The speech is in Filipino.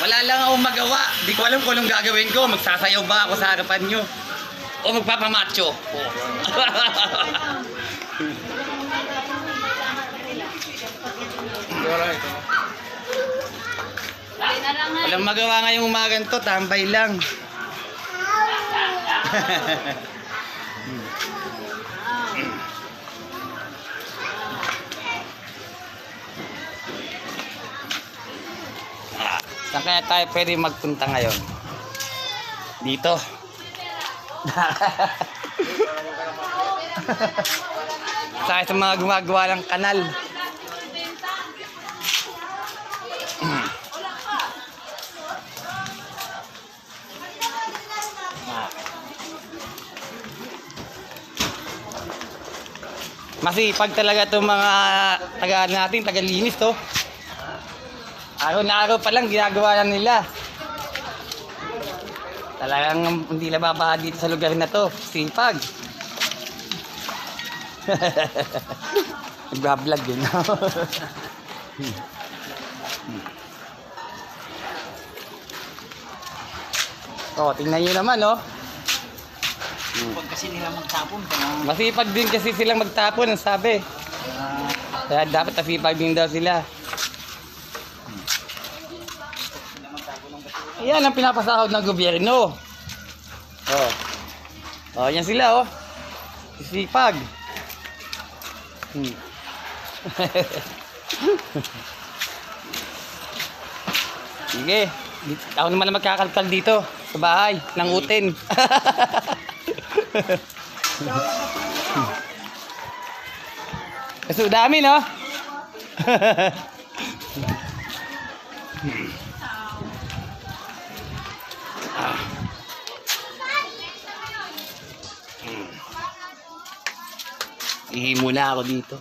Wala lang akong magawa. Di ko alam kung anong gagawin ko. Magsasayaw ba ako sa harapan nyo? O magpapamacho? Walang magawa ngayong umagan to. Tambay lang. Saan kaya tayo pwede magpunta ngayon? Dito. Sa mga gumagawa ng kanal. Masipag talaga itong mga taga natin, taga-linis to. Araw na araw pa lang ginagawa na nila. Talagang hindi nababaha dito sa lugar na to. Sipag. Nagbablog yun. Oh, tingnan nyo naman, oh. Pag kasi nila magtapon. Masipag din kasi silang magtapon, ang sabi. Kaya dapat masipag din daw sila. Yan ang pinapasahod ng gobyerno. Oh. Oh, yan sila, oh. Sipag. Sige. Ako naman na magkakalkal dito sa bahay ng utin. Kasi dami, no? Ihi muna ako dito.